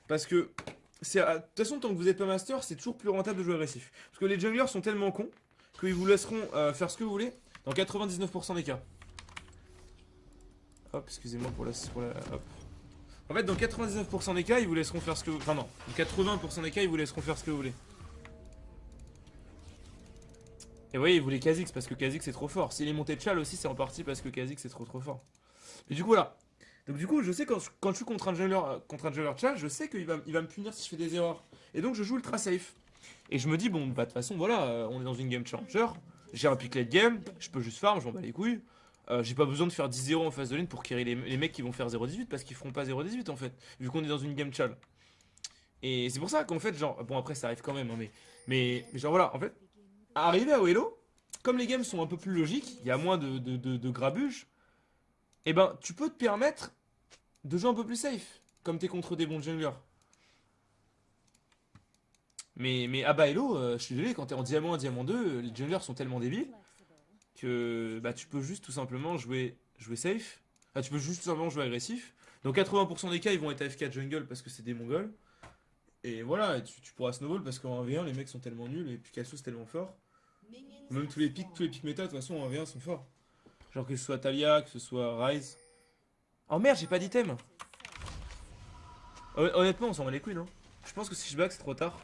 Parce que, de toute façon, tant que vous n'êtes pas master, c'est toujours plus rentable de jouer agressif. Parce que les junglers sont tellement cons qu'ils vous laisseront faire ce que vous voulez dans 99% des cas. Hop, excusez-moi pour la. Hop. En fait, dans 99% des cas, ils vous laisseront faire ce que vous. Enfin, non, dans 80% des cas, ils vous laisseront faire ce que vous voulez. Et vous voyez, ils voulaient Kha'Zix parce que Kha'Zix c'est trop fort. S'il est monté de Chal aussi, c'est en partie parce que Kha'Zix c'est trop fort. Et du coup, voilà. Donc, du coup, je sais quand je suis contre un jungler Chal, je sais qu'il va me punir si je fais des erreurs. Et donc, je joue ultra safe. Et je me dis, bon, bah, de toute façon, voilà, on est dans une game changer. J'ai un pick late game, je peux juste farm, je m'en bats les couilles. J'ai pas besoin de faire 10-0 en phase de lane pour carry les mecs qui vont faire 0-18 parce qu'ils feront pas 0-18 en fait, vu qu'on est dans une game chal. Et c'est pour ça qu'en fait, genre, bon, après ça arrive quand même, hein, mais genre voilà, en fait, arriver à Hello, comme les games sont un peu plus logiques, il y a moins de grabuge, et ben tu peux te permettre de jouer un peu plus safe, comme t'es contre des bons junglers. Mais à bas Hello, je suis désolé, quand t'es en diamant 1, diamant 2, les junglers sont tellement débiles que bah, tu peux juste tout simplement jouer safe. Ah, tu peux juste tout simplement jouer agressif. Dans 80% des cas, ils vont être AFK jungle parce que c'est des mongols. Et voilà, et tu pourras snowball parce qu'en 1v1, les mecs sont tellement nuls et Picasso c'est tellement fort. Même tous les pics méta, de toute façon, en 1v1 sont forts. Genre que ce soit Talia, que ce soit Ryze. Oh merde, j'ai pas d'item. Honnêtement, on s'en bat les couilles, non? Je pense que si je back, c'est trop tard.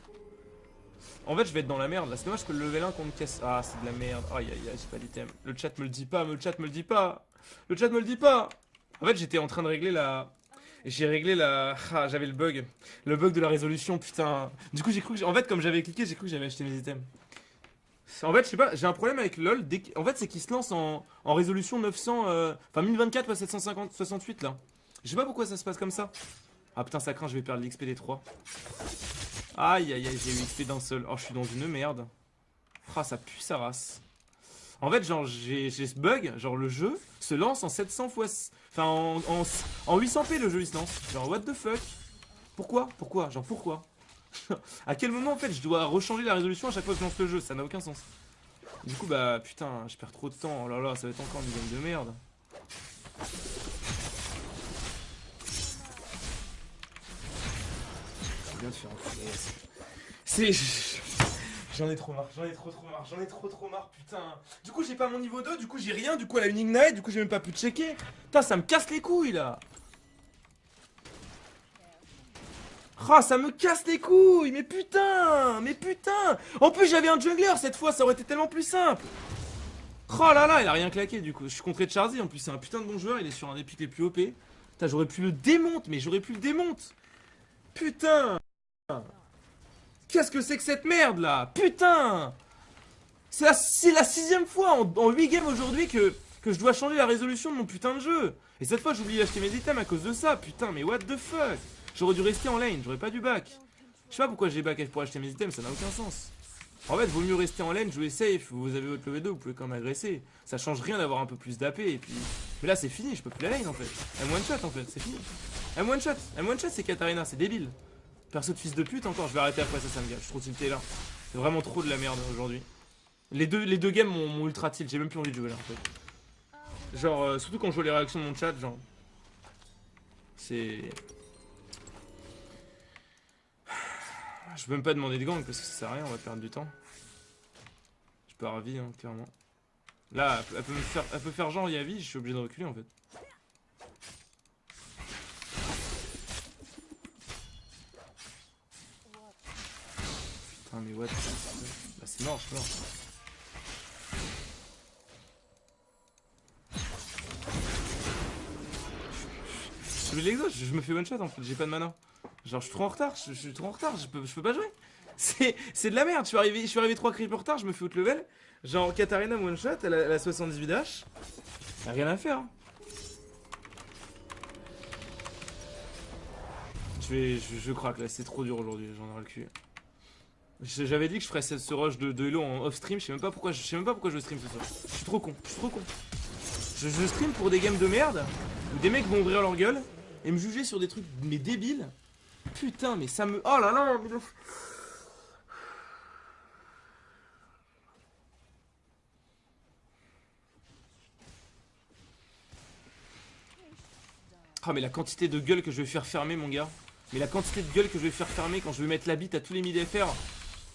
En fait, je vais être dans la merde là. C'est dommage que le level 1 qu'on me casse. Ah, c'est de la merde. Aïe aïe aïe, j'ai pas d'item. Le chat me le dit pas, le chat me le dit pas. Le chat me le dit pas. En fait, j'étais en train de régler la. J'ai réglé la. Ah, j'avais le bug. Le bug de la résolution, putain. Du coup, j'ai cru que. En fait, comme j'avais cliqué, j'ai cru que j'avais acheté mes items. En fait, je sais pas, j'ai un problème avec LoL. En fait, c'est qu'il se lance en résolution 900. Enfin, 1024 ou 750, 68 là. Je sais pas pourquoi ça se passe comme ça. Ah putain, ça craint, je vais perdre l'XP des 3. Aïe aïe aïe, j'ai eu XP d'un seul. Oh, je suis dans une merde. Ah, ça pue sa race. En fait, genre, j'ai ce bug, genre, le jeu se lance en 700 fois. Enfin, en 800p, le jeu il se lance. Genre, what the fuck? Pourquoi? Pourquoi? Genre, pourquoi? À quel moment, en fait, je dois rechanger la résolution à chaque fois que je lance le jeu? Ça n'a aucun sens. Du coup, bah, putain, je perds trop de temps. Oh là là, ça va être encore une game de merde. Je viens de faire enculer. C'est. J'en ai trop marre, j'en ai trop marre, j'en ai trop marre, putain. Du coup, j'ai pas mon niveau 2, du coup, j'ai rien, du coup, elle a une ignite, du coup, j'ai même pas pu checker. Putain, ça me casse les couilles là. Ah, ça me casse les couilles, mais putain, mais putain. En plus, j'avais un jungler cette fois, ça aurait été tellement plus simple. Oh là là, il a rien claqué du coup. Je suis contré de Charzy, en plus, c'est un putain de bon joueur, il est sur un des pics les plus OP. Putain, j'aurais pu le démonte, mais j'aurais pu le démonte. Putain. Qu'est-ce que c'est que cette merde là? Putain. C'est la sixième fois en 8 games aujourd'hui que je dois changer la résolution de mon putain de jeu. Et cette fois, j'oublie d'acheter mes items à cause de ça. Putain, mais what the fuck? J'aurais dû rester en lane, j'aurais pas dû back. Je sais pas pourquoi j'ai back pour acheter mes items, ça n'a aucun sens. En fait, vaut mieux rester en lane, jouer safe. Vous avez votre level 2, vous pouvez quand même agresser. Ça change rien d'avoir un peu plus d'AP. Et puis. Mais là, c'est fini, je peux plus la lane en fait. M one shot en fait, c'est fini. M one shot, c'est Katarina, c'est débile. Perso de fils de pute encore, je vais arrêter après ça, ça me gâche. Je suis trop tilté là. C'est vraiment trop de la merde aujourd'hui. Les deux games m'ont ultra tilt, j'ai même plus envie de jouer là en fait. Genre, surtout quand je vois les réactions de mon chat, genre. C'est. Je peux même pas demander de gang parce que ça sert à rien, on va perdre du temps. Je peux avoir vie, hein, clairement. Là, elle peut faire genre il y a vie, je suis obligé de reculer en fait. Putain, mais what? Bah, c'est mort, je suis mort. Je fais l'exhaust, je me fais one shot en fait, j'ai pas de mana. Genre, je suis trop en retard, je suis trop en retard, je peux pas jouer. C'est de la merde, je suis arrivé 3 creeps en retard, je me fais out level. Genre, Katarina me one shot, elle a 78 dash. Y'a rien à faire. Hein. Je craque là, c'est trop dur aujourd'hui, j'en ai le cul. J'avais dit que je ferais ce rush de Hello en off stream, je sais même pas pourquoi je stream ce soir. Je suis trop con, je suis trop con. Je stream pour des games de merde, où des mecs vont ouvrir leur gueule et me juger sur des trucs mais débiles. Putain, mais ça me. Oh là là, mais Ah, mais la quantité de gueule que je vais faire fermer, mon gars. Mais la quantité de gueule que je vais faire fermer quand je vais mettre la bite à tous les mid FR,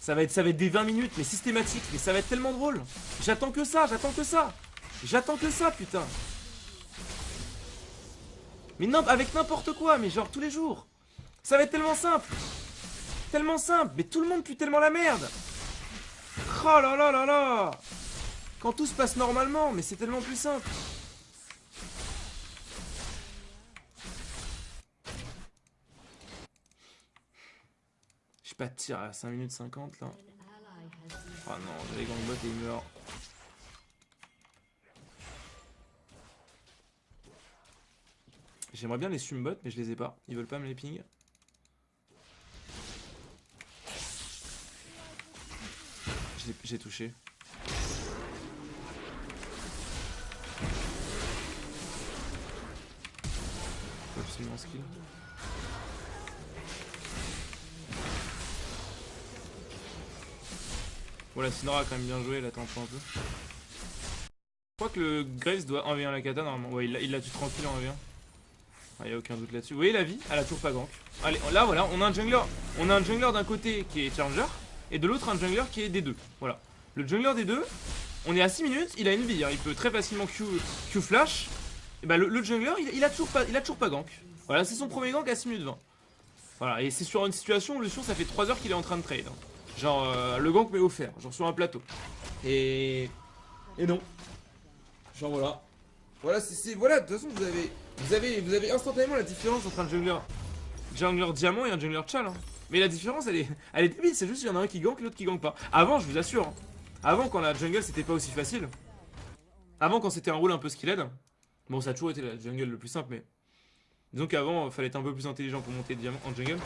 ça va être des 20 minutes, mais systématique. Mais ça va être tellement drôle. J'attends que ça, j'attends que ça. J'attends que ça, putain. Mais non, avec n'importe quoi, mais genre tous les jours. Ça va être tellement simple. Tellement simple, mais tout le monde pue tellement la merde. Oh là là là là. Quand tout se passe normalement, mais c'est tellement plus simple. J'ai pas de tir à 5 minutes 50 là. Oh non, j'ai les gangbot et il meurt. J'aimerais bien les sumbots, mais je les ai pas. Ils veulent pas me les ping. J'ai touché. Faut absolument skill. Bon, la Sinora a quand même bien joué, elle attend un peu. Je crois que le Graves doit 1v1 la kata normalement. Ouais, il l'a tué tranquille en 1v1. Ah, y a aucun doute là-dessus. Vous voyez la vie? Elle a toujours pas gank. Allez, là voilà, on a un jungler. On a un jungler d'un côté qui est challenger et de l'autre un jungler qui est des deux. Voilà. Le jungler des deux, on est à 6 minutes, il a une vie. Hein. Il peut très facilement Q flash. Et bah le jungler, il a toujours pas gank. Voilà, c'est son premier gank à 6 minutes 20. Voilà, et c'est sur une situation où le Sion ça fait 3 heures qu'il est en train de trade. Hein. Genre, le gank m'est offert, genre sur un plateau. Et non. Genre voilà. Voilà, voilà, de toute façon vous avez instantanément la différence entre un jungler diamant et un jungler chal. Hein. Mais la différence elle est débile, c'est juste qu'il y en a un qui gank et l'autre qui gank pas. Avant, je vous assure, hein, avant quand la jungle c'était pas aussi facile, avant quand c'était un rôle un peu skilled, bon ça a toujours été la jungle le plus simple mais disons qu'avant fallait être un peu plus intelligent pour monter diamant en jungle.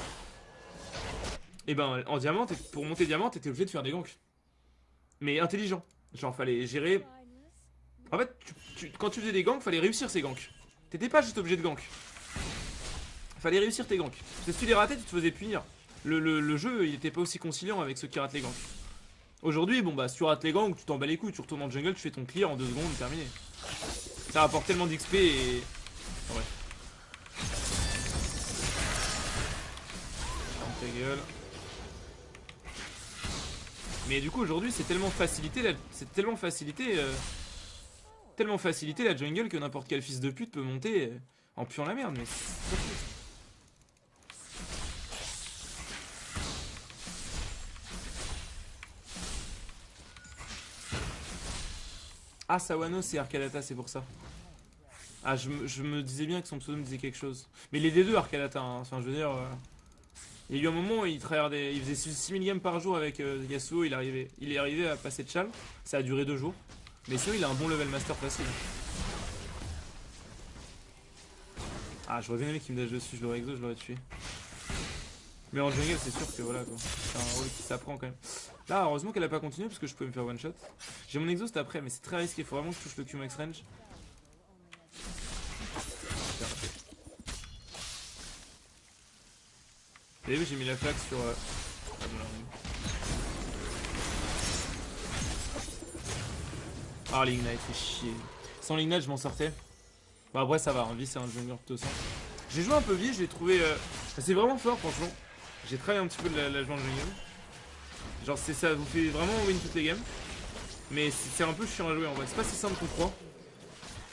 Et ben en diamant, pour monter diamant t'étais obligé de faire des ganks. Mais intelligent, genre fallait gérer. En fait quand tu faisais des ganks fallait réussir ces ganks. T'étais pas juste obligé de gank. Fallait réussir tes ganks. Parce que si tu les ratais tu te faisais punir. Le jeu il était pas aussi conciliant avec ceux qui ratent les ganks. Aujourd'hui, bon bah si tu rates les ganks, tu t'en bats les couilles, tu retournes en jungle, tu fais ton clear en 2 secondes, terminé. Ça rapporte tellement d'XP et... Oh, ouais. Ferme ta gueule. Mais du coup aujourd'hui c'est tellement facilité, tellement facilité la jungle que n'importe quel fils de pute peut monter en puant la merde, mais c'est pas fou. Ah, Sawano, c'est Arcadata, c'est pour ça. Ah, je me disais bien que son pseudo me disait quelque chose. Mais les D2 Arcadata, hein. Enfin, je veux dire. Il y a eu un moment où il faisait 6000 games par jour avec Yasuo, il est arrivé à passer de chal. Ça a duré 2 jours. Mais sinon, il a un bon level master facile. Ah, j'aurais bien aimé qu'il me dash dessus, je l'aurais exo, je l'aurais tué. Mais en jungle, c'est sûr que voilà quoi. C'est un rôle qui s'apprend quand même. Là, heureusement qu'elle a pas continué parce que je pouvais me faire one shot. J'ai mon exhaust après, mais c'est très risqué. Faut vraiment que je touche le Q max range. Vous avez vu, j'ai mis la flaque sur. Ah, bon, là, ah, l'ignite, fait chier. Sans l'ignite, je m'en sortais. Bah, après, ça va. En vie, c'est un jungler plutôt simple. J'ai joué un peu vie, je l'ai trouvé. C'est vraiment fort, franchement. J'ai travaillé un petit peu de la joie en jungle. Genre, ça vous fait vraiment win toutes les games. Mais c'est un peu chiant à jouer en vrai. C'est pas si simple qu'on croit.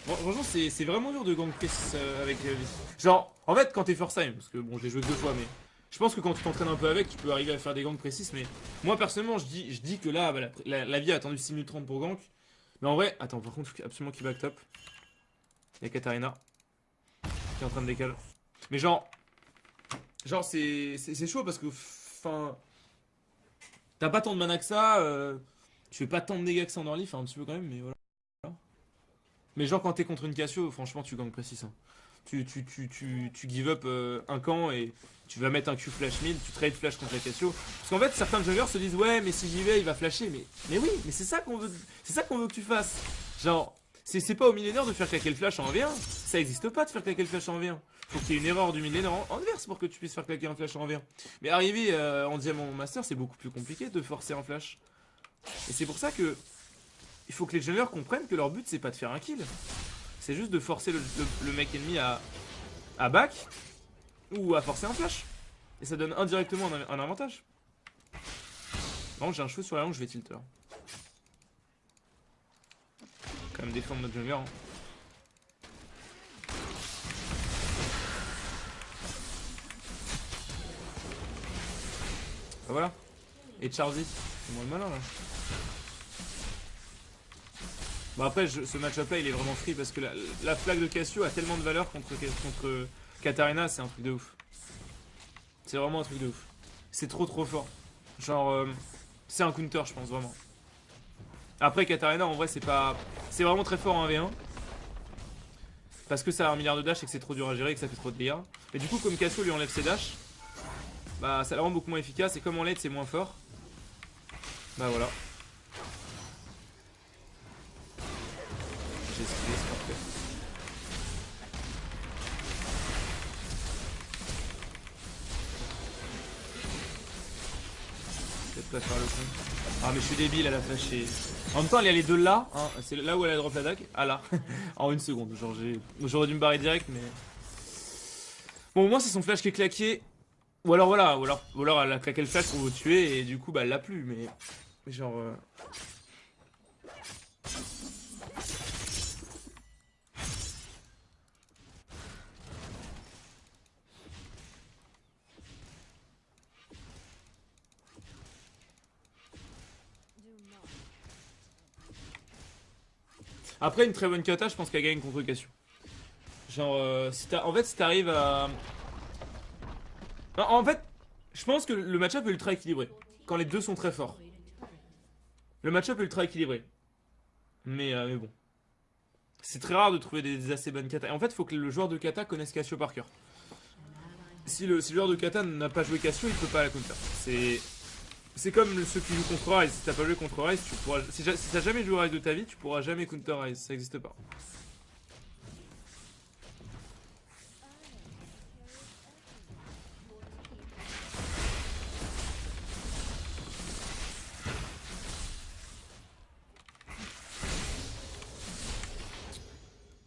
Bon, franchement, c'est vraiment dur de gank précis avec vie. Genre, en fait, quand t'es first time, parce que bon, j'ai joué que 2 fois, mais je pense que quand tu t'entraînes un peu avec, tu peux arriver à faire des ganks précises. Mais moi, personnellement, je dis que là, bah, la vie a attendu 6 minutes 30 pour gank. Mais en vrai, attends, par contre, il faut absolument qu'il back top. Il y a Katarina qui est en train de décaler. Mais genre c'est chaud parce que, enfin, t'as pas tant de mana que ça. Tu fais pas tant de dégâts que ça en early, enfin un petit peu quand même, mais voilà. Mais genre quand t'es contre une Cassio, franchement tu gank précis. Hein. Tu give up un camp et tu vas mettre un Q flash mid, tu trade flash contre la Cassio. Parce qu'en fait certains junglers se disent ouais mais si j'y vais il va flasher, mais oui, mais c'est ça qu'on veut que tu fasses. Genre, c'est pas au millénaire de faire claquer le flash en V1. Ça existe pas de faire claquer le flash en V1. Faut qu'il y ait une erreur du millénaire en inverse pour que tu puisses faire claquer un flash en V1. Mais arriver en diamant master c'est beaucoup plus compliqué de forcer un flash. Et c'est pour ça que il faut que les junglers comprennent que leur but c'est pas de faire un kill. C'est juste de forcer le mec ennemi à back ou à forcer un flash. Et ça donne indirectement un avantage. Non, j'ai un cheveu sur la langue, je vais tilter. Quand même défendre notre jungler. Hein. Bah voilà. Et Charzy, c'est moi le malin là. Bon après ce match-up là il est vraiment free parce que la flag de Cassio a tellement de valeur contre Katarina, c'est un truc de ouf. C'est vraiment un truc de ouf. C'est trop fort. Genre c'est un counter je pense vraiment. Après Katarina en vrai c'est pas... C'est vraiment très fort en 1v1. Parce que ça a 1 milliard de dash et que c'est trop dur à gérer et que ça fait trop de dégâts. Et du coup comme Cassio lui enlève ses dash, bah ça la rend beaucoup moins efficace et comme en late c'est moins fort. Bah voilà. J'ai esquivé, c'est parfait. Peut-être pas faire le con. Ah mais je suis débile, elle a flashé. En même temps elle est deux là, hein. C'est là où elle a drop l'attaque. Ah là, en 1 seconde. Genre j'aurais dû me barrer direct mais... Bon au moins c'est son flash qui est claqué. Ou alors voilà, ou alors elle a claqué le flash pour vous tuer et du coup bah elle l'a plus mais... Genre... Après une très bonne kata je pense qu'elle gagne contre Cassio. Genre en fait si t'arrives à... Non, en fait je pense que le match-up est ultra équilibré. Quand les deux sont très forts. Le match-up est ultra équilibré. Mais bon. C'est très rare de trouver des assez bonnes katas. En fait, il faut que le joueur de kata connaisse Cassio par cœur. Si le joueur de kata n'a pas joué Cassio, il peut pas la counter. C'est comme ceux qui jouent contre Ryze. Si t'as pas joué contre Ryze, tu pourras. Si t'as jamais joué Ryze de ta vie, tu pourras jamais counter Ryze. Ça existe pas.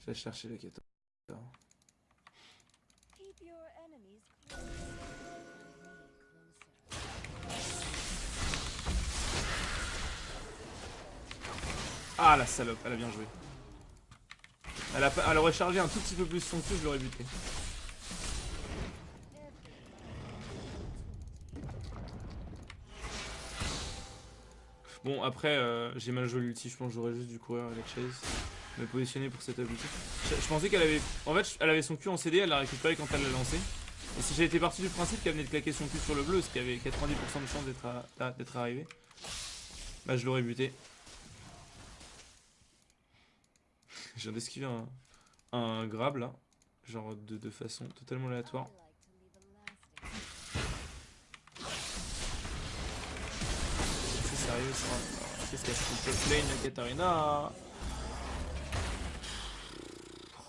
Je vais chercher le kata. Ah la salope, elle a bien joué. Elle aurait chargé un tout petit peu plus son coup, je l'aurais buté. Bon après j'ai mal joué l'ulti, je pense que j'aurais juste dû courir avec Chase. Me positionner pour cette ulti. Je pensais qu'elle avait... En fait elle avait son cul en CD, elle l'a récupéré quand elle l'a lancé. Et si j'étais parti du principe qu'elle venait de claquer son cul sur le bleu, ce qui avait 90% de chance d'être arrivé, bah je l'aurais buté. Je viens d'esquiver un grab là, genre de façon totalement aléatoire. C'est sérieux ça. Qu'est-ce qu'elle fait cette lane la Katarina?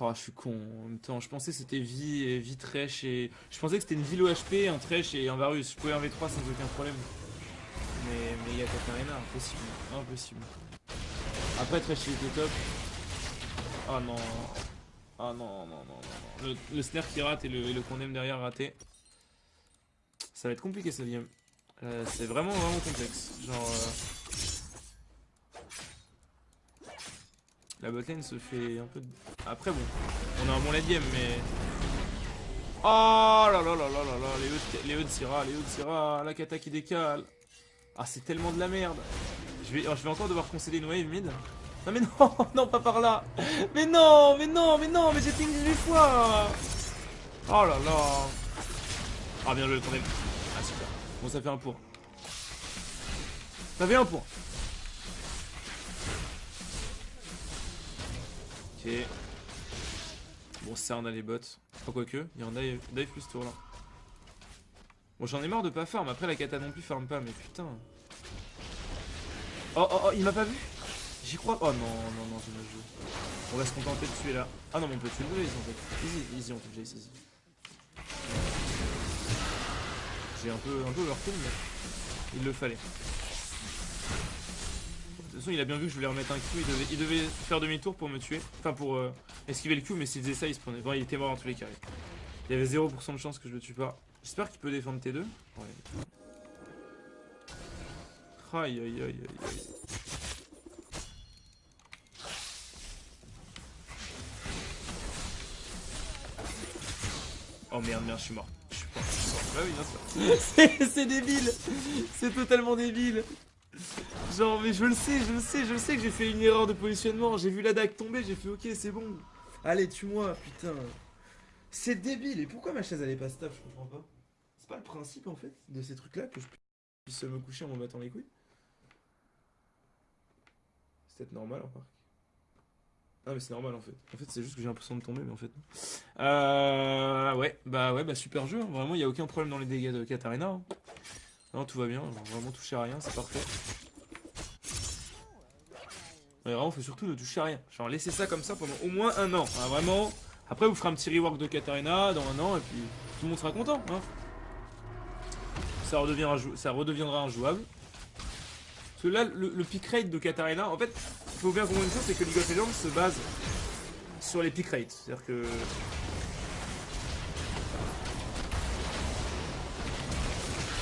Oh, je suis con. En même temps, je pensais que c'était vie Thresh et... Je pensais que c'était une vie low HP, un Thresh et un Varus. Je pouvais un V3 sans aucun problème. Mais il y a Katarina, impossible. Impossible. Après, Thresh il était top. Oh non. Oh non, non, non, non, non. Le snare qui rate et le condemn derrière raté. Ça va être compliqué ce game. C'est vraiment complexe. Genre... La botlane se fait un peu... Après bon, on a un bon late game mais... Oh là là là là là là, les E de Syrah, la kata qui décale. Ah c'est tellement de la merde. Je vais encore devoir concéder une wave mid. Non mais non, non pas par là. Mais non, mais j'ai ping 8 fois. Oh là là. Ah bien joué le condamné. Ah super. Bon ça fait un point. Ça fait un point. Ok. Bon, ça, on a les bots. Enfin, quoique, il y a un dive plus tour là. Bon, j'en ai marre de pas farm. Après, la kata non plus farm pas, mais putain. Oh, oh, oh, il m'a pas vu. J'y crois. Oh non, non, non, j'ai mal joué. On va se contenter de tuer là. Ah non, mais on peut tuer le Blaze en fait. Easy, easy, on tue le Blaze, easy. J'ai un peu overkill, mais il le fallait. De toute façon, il a bien vu que je voulais remettre un Q. Il devait faire demi-tour pour me tuer. Enfin, pour esquiver le Q, mais s'il faisait ça, il se prenait. Bon, il était mort en tous les cas. Il y avait 0% de chance que je le tue pas. J'espère qu'il peut défendre T2. Ouais. Aïe aïe aïe aïe aïe. Oh merde, merde, je suis mort. Je suis mort. Bah oui, bien sûr. C'est débile. C'est totalement débile. Genre, mais je le sais que j'ai fait une erreur de positionnement. J'ai vu la dague tomber, j'ai fait ok, c'est bon. Allez, tue-moi, putain. C'est débile. Et pourquoi ma chaise elle est pas stable, je comprends pas. C'est pas le principe en fait de ces trucs là que je puisse me coucher en me battant les couilles. C'est peut-être normal en fait. Ah mais c'est normal en fait. En fait c'est juste que j'ai l'impression de tomber mais en fait non. Ouais bah super jeu. Hein. Vraiment il n'y a aucun problème dans les dégâts de Katarina. Hein. Non tout va bien, vraiment toucher à rien, c'est parfait. Mais vraiment faut surtout ne toucher à rien. Genre laissez ça comme ça pendant au moins un an. Hein, vraiment. Après vous ferez un petit rework de Katarina dans un an et puis tout le monde sera content. Hein. Ça redeviendra injouable. Parce que là le pick rate de Katarina, en fait, il faut bien comprendre une chose, c'est que League of Legends se base sur les pick rates. C'est-à-dire que...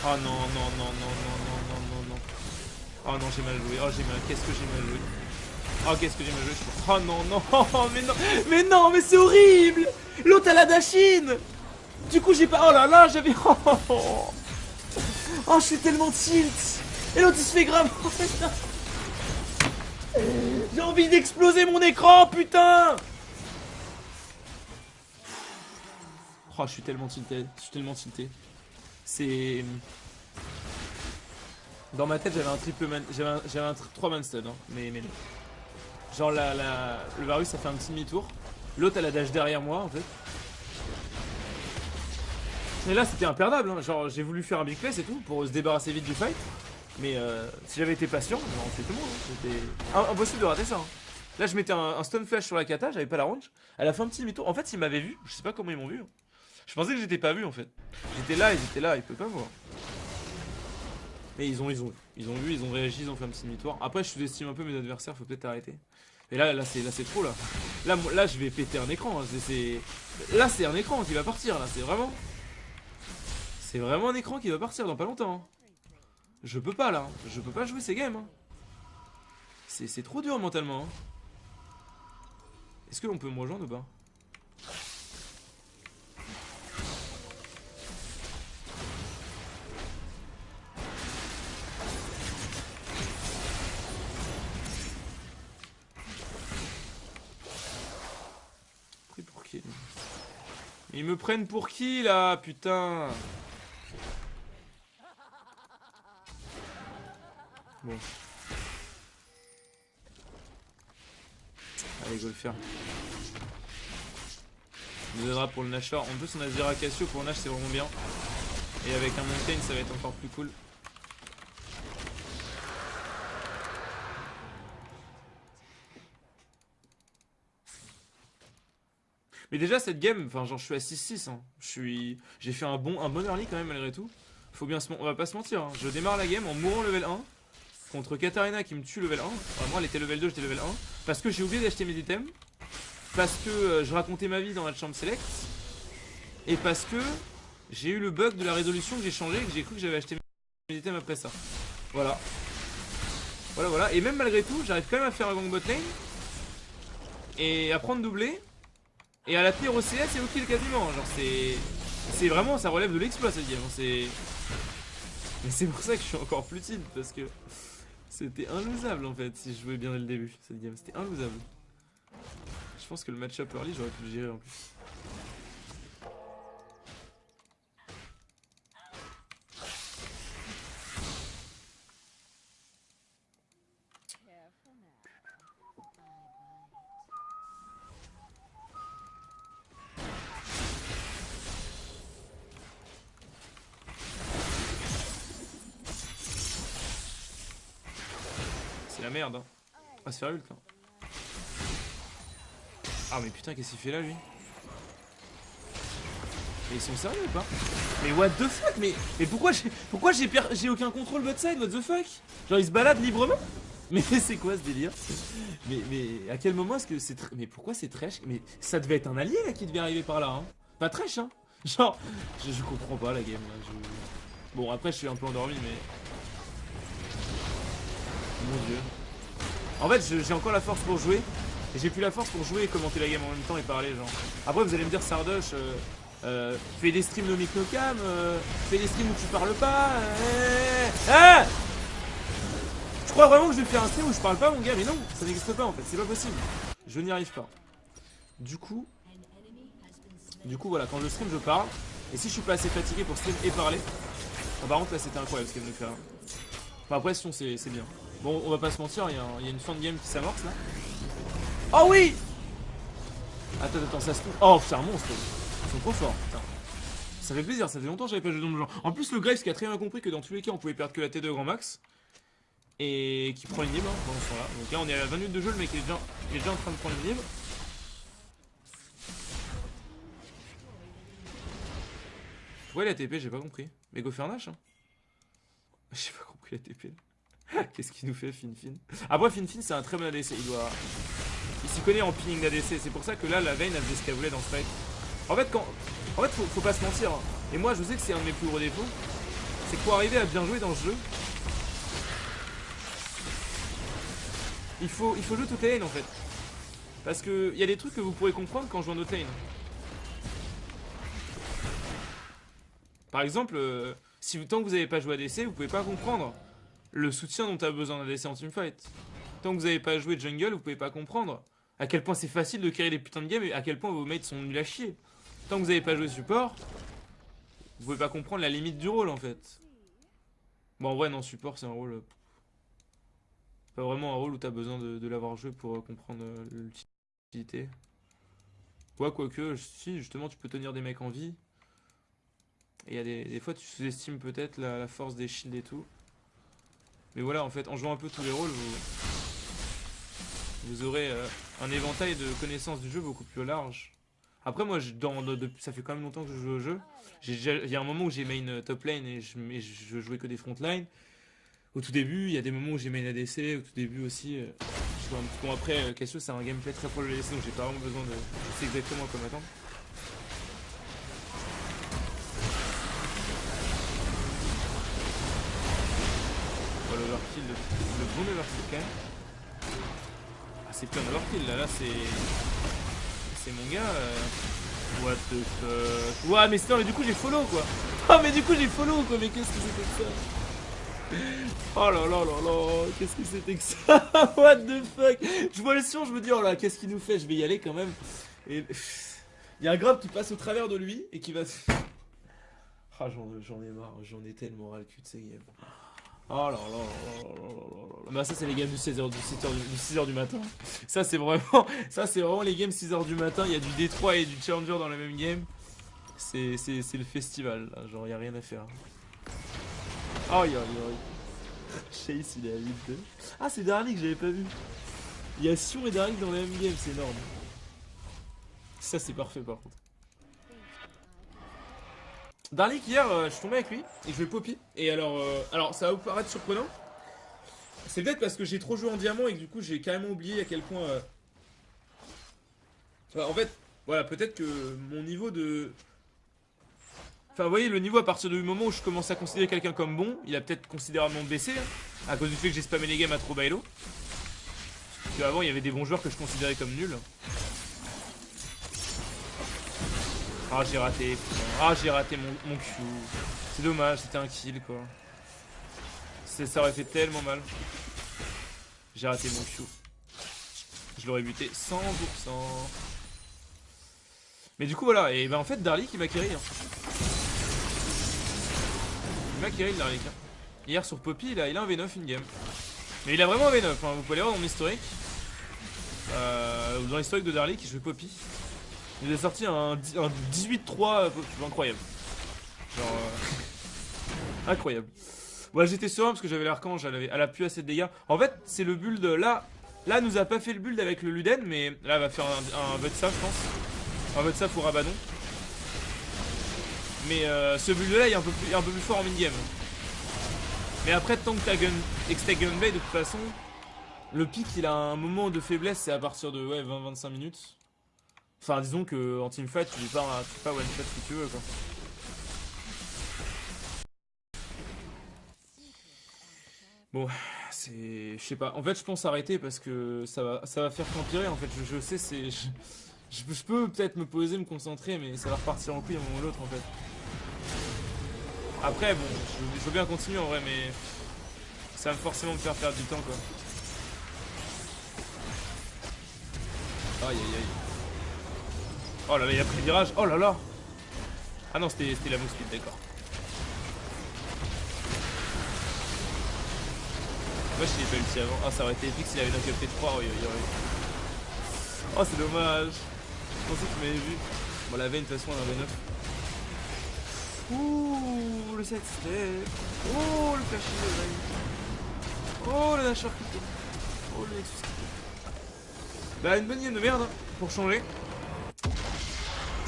Oh non, non, non, non, non, non, non, non, non. Oh non, j'ai mal joué. Oh, j'ai mal... Qu'est-ce que j'ai mal joué. Oh, qu'est-ce que j'ai mal joué. Oh non, non, mais non. Mais non, mais c'est horrible. L'autre, elle a Dashin. Du coup, j'ai pas... Oh là là, j'avais... Oh, je suis tellement tilt. Et l'autre, il se fait grave... J'ai envie d'exploser mon écran, putain. Oh, je suis tellement tilté. C'est... Dans ma tête, j'avais un triple man... J'avais un 3 man stun, hein. Mais non. Genre, le Varus, ça fait un petit demi-tour. L'autre, elle a dash derrière moi, en fait. Et là, c'était imperdable, hein. Genre, j'ai voulu faire un big play, c'est tout, pour se débarrasser vite du fight. Mais si j'avais été patient, j'aurais fait tout le monde. Hein. C'était impossible de rater ça. Hein. Là, je mettais un stun flash sur la kata, j'avais pas la range. Elle a fait un petit demi-tour. En fait, ils m'avaient vu. Je sais pas comment ils m'ont vu. Hein. Je pensais que j'étais pas vu en fait. J'étais là, ils étaient là, ils peuvent pas me voir. Mais ils ont vu, ils ont réagi, ils ont fait un petit demi-tour. Après, je sous-estime un peu mes adversaires, faut peut-être arrêter. Et là c'est trop là. Là, je vais péter un écran. Hein. Là, c'est un écran qui va partir. Là, c'est vraiment un écran qui va partir dans pas longtemps. Hein. Je peux pas là, je peux pas jouer ces games. Hein. C'est trop dur mentalement. Hein. Est-ce que l'on peut me rejoindre ou pas? Pris pour qui? Ils me prennent pour qui là, putain? Bon. Allez, go le faire. Il nous aidera pour le Nashor. En plus, on a Zera Cassio pour Nash, c'est vraiment bien. Et avec un Mountain, ça va être encore plus cool. Mais déjà, cette game, enfin, genre, je suis à 6-6. Hein. J'ai fait un bon early quand même, malgré tout. Faut bien on va pas se mentir. Hein. Je démarre la game en mourant level 1. Contre Katarina qui me tue level 1. Enfin, moi elle était level 2, j'étais level 1. Parce que j'ai oublié d'acheter mes items. Parce que je racontais ma vie dans la chambre select. Et parce que j'ai eu le bug de la résolution que j'ai changé et que j'ai cru que j'avais acheté mes items après ça. Voilà. Voilà. Et même malgré tout, j'arrive quand même à faire un gang bot lane. Et à prendre doublé. Et à la tenir au CS et au kill quasiment. Genre c'est vraiment, ça relève de l'exploit cette game. Mais c'est pour ça que je suis encore plus tilt. Parce que... C'était inlosable en fait si je jouais bien dès le début cette game, c'était inlosable. Je pense que le match-up early j'aurais pu le gérer en plus. C'est la merde hein. On va se faire ult là. Ah mais putain qu'est-ce qu'il fait là lui? Mais ils sont sérieux ou pas? Mais what the fuck? Mais pourquoi j'ai aucun contrôle bot side? What the fuck? Genre ils se baladent librement? Mais c'est quoi ce délire? Mais à quel moment est-ce que c'est... Mais pourquoi c'est Thresh? Mais ça devait être un allié là qui devait arriver par là hein. Pas Thresh hein. Genre, je comprends pas la game là. Bon, après, je suis un peu endormi, mais. Mon dieu. En fait, j'ai encore la force pour jouer. Et j'ai plus la force pour jouer et commenter la game en même temps et parler, genre. Après, vous allez me dire, Sardoche, fais des streams no mic no cam, fais des streams où tu parles pas. Je crois vraiment que je vais faire un stream où je parle pas, mon gars, mais non, ça n'existe pas en fait, c'est pas possible. Je n'y arrive pas. Du coup, voilà, quand je stream, je parle. Et si je suis pas assez fatigué pour stream et parler. Oh, par contre, là, c'était incroyable ce qu'elle vient de faire. Enfin, après, sinon, c'est bien. Bon, on va pas se mentir, il y a une fin de game qui s'amorce là. Oh oui! Attends, ça se trouve. Oh, c'est un monstre. Ils sont trop forts, putain. Ça fait plaisir, ça fait longtemps que j'avais pas joué dans le genre. En plus, le Graves qui a très bien compris que dans tous les cas, on pouvait perdre que la T2 grand max. Et qui prend une libre hein, pendant ce temps-là. Donc là, on est à 20 minutes de jeu, le mec est déjà en train de prendre une libre. Ouais, la TP, j'ai pas compris. Mais go faire Nash hein. J'ai pas compris la TP. Qu'est-ce qu'il nous fait, Fin? Après, Fin, c'est un très bon ADC. Il s'y connaît en pinning d'ADC. C'est pour ça que là, la Vayne, elle faisait ce qu'elle voulait dans ce fight. En fait, faut pas se mentir. Hein. Et moi, je sais que c'est un de mes plus gros défauts. C'est que pour arriver à bien jouer dans ce jeu, il faut jouer toute lane en fait. Parce que il y a des trucs que vous pourrez comprendre quand je joue en auto lane. Par exemple, tant que vous n'avez pas joué ADC, vous pouvez pas comprendre le soutien dont tu as besoin d'ADC en teamfight. Tant que vous n'avez pas joué jungle, vous pouvez pas comprendre à quel point c'est facile de créer des putains de games et à quel point vos mates sont nuls à chier. Tant que vous n'avez pas joué support, vous pouvez pas comprendre la limite du rôle en fait. Bon en vrai non, support c'est un rôle... pas vraiment un rôle où tu as besoin de l'avoir joué pour comprendre l'utilité. Ouais, quoique, si justement tu peux tenir des mecs en vie. Et il y a des fois tu sous-estimes peut-être la force des shields et tout. Mais voilà, en fait, en jouant un peu tous les rôles, vous aurez un éventail de connaissances du jeu beaucoup plus large. Après, moi, ça fait quand même longtemps que je joue au jeu. Il y a un moment où j'ai main top lane et je jouais que des front line. Au tout début, il y a des moments où j'ai main ADC. Au tout début aussi, je vois un petit peu après. Cassio, c'est un gameplay très proche de l'ADC, donc j'ai pas vraiment besoin de. Je sais exactement comment attendre. L'overkill, le bon overkill quand même. Ah, c'est plein d'overkill là, c'est mon gars. What the fuck. Ouais, mais sinon, mais du coup j'ai follow quoi. Oh, mais du coup j'ai follow quoi, mais qu'est-ce que c'était que ça? Oh là là là là, qu'est-ce que c'était que ça? What the fuck. Je vois le son, je me dis, oh là, qu'est-ce qu'il nous fait? Je vais y aller quand même. Et il y a un grab qui passe au travers de lui et qui va. Ah, j'en ai marre, j'en ai tellement ras le cul de ces games. Oh là là là là là là. Bah ça c'est les games du 6h du matin. Ça c'est vraiment les games 6h du matin, il y a du D3 et du Challenger dans la même game. C'est le festival là, genre y a rien à faire. Aïe aïe aïe. Chase il est à 8-2. Ah c'est Darly que j'avais pas vu. Il y a Sion et Darly dans la même game, c'est énorme. Ça c'est parfait par contre. Darlik hier, je suis tombé avec lui et je vais poppy. Et alors ça va vous paraître surprenant. C'est peut-être parce que j'ai trop joué en diamant et que du coup j'ai carrément oublié à quel point. En fait, voilà, peut-être que mon niveau de. Enfin, vous voyez, le niveau à partir du moment où je commence à considérer quelqu'un comme bon, il a peut-être considérablement baissé hein, à cause du fait que j'ai spammé les games à trop bailo. Parce qu'avant il y avait des bons joueurs que je considérais comme nuls. Ah j'ai raté, putain. Ah j'ai raté mon Q. C'est dommage, c'était un kill quoi. Ça aurait fait tellement mal. J'ai raté mon Q. Je l'aurais buté 100%. Mais du coup voilà, et ben en fait Darlik il m'a carry hein. Il m'a carry le Darlik hein. Hier sur Poppy il a un V9 une game. Mais il a vraiment un V9 hein. Vous pouvez aller voir dans mon historique. Dans l'historique de Darlik je fais Poppy. Il a sorti un 18-3 incroyable. Genre incroyable. Ouais j'étais serein parce que j'avais l'archange, elle a plus assez de dégâts. En fait c'est le build là nous a pas fait le build avec le Luden, mais là elle va faire un Votsa je pense. Un Votsa pour Abaddon. Mais ce build là il est un peu plus fort en mid-game. Mais après tant que t'as Gunblade de toute façon, le pic il a un moment de faiblesse, c'est à partir de 20-25 minutes. Enfin, disons que en teamfight, tu peux pas one shot si tu veux, quoi. Bon, c'est. Je sais pas. En fait, je pense arrêter parce que ça va faire qu'empirer. En fait, je sais, c'est. Je peux peut-être me poser, me concentrer, mais ça va repartir en couille à un moment ou l'autre, en fait. Après, bon, je veux bien continuer en vrai, mais ça va forcément me faire perdre du temps, quoi. Aïe aïe aïe. Oh là là, il a pris le virage. Oh là là. Ah non, c'était la mousquite, d'accord. Moi, je l'ai pas réussi avant. Ah, ça aurait été épique s'il avait knocké P3. Oui, oui, oui. Oh, c'est dommage. Je pensais qu'il m'avait vu. Bon, la veine, de toute façon, elle en avait 9. Ouh, le 7 step. Oh, le flash de Vein. Oh, le Nashor qui tombe. Oh, le Nexus qui tombe. Bah, une bonne game de merde, hein, pour changer.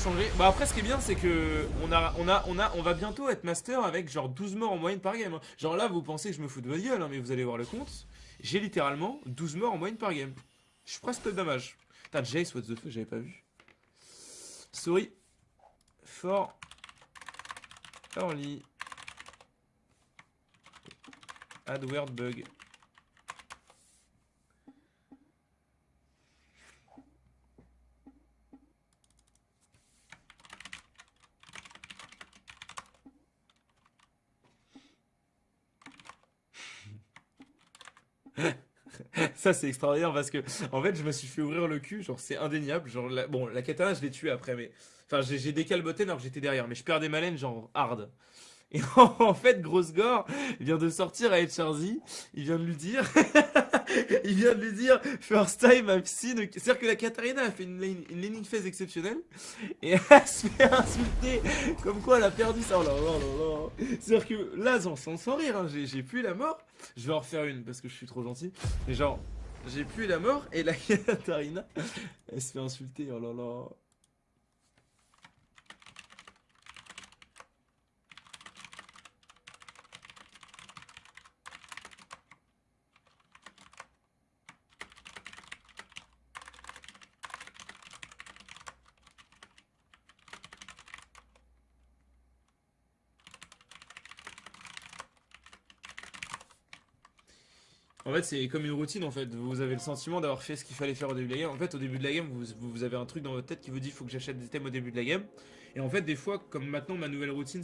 Changer. Bah, après, ce qui est bien, c'est que on va bientôt être master avec genre 12 morts en moyenne par game, hein. Genre là, vous pensez que je me fous de votre gueule, hein, mais vous allez voir le compte. J'ai littéralement 12 morts en moyenne par game. Je suis presque top damage. Putain, Jace, what the fuck, j'avais pas vu. Sorry. For early. Add weird bug. Ça c'est extraordinaire parce que en fait je me suis fait ouvrir le cul, genre c'est indéniable, genre bon la katana je l'ai tué après mais enfin j'ai décalboté alors que j'étais derrière mais je perdais ma laine genre hard. Et en fait grosse gore il vient de sortir à Charzy, il vient de lui dire il vient de lui dire first time I've seen c'est-à-dire que la Katarina a fait une laning phase exceptionnelle et elle se fait insulter comme quoi elle a perdu ça. Oh là là là là. C'est-à-dire que là, sans rire, hein, j'ai plus la mort. Je vais en refaire une parce que je suis trop gentil. Mais genre, j'ai plus la mort et la Katarina, elle se fait insulter. Oh là là. En fait, c'est comme une routine en fait. Vous avez le sentiment d'avoir fait ce qu'il fallait faire au début de la game. En fait, au début de la game, vous avez un truc dans votre tête qui vous dit faut que j'achète des thèmes au début de la game. Et en fait, des fois, comme maintenant, ma nouvelle routine,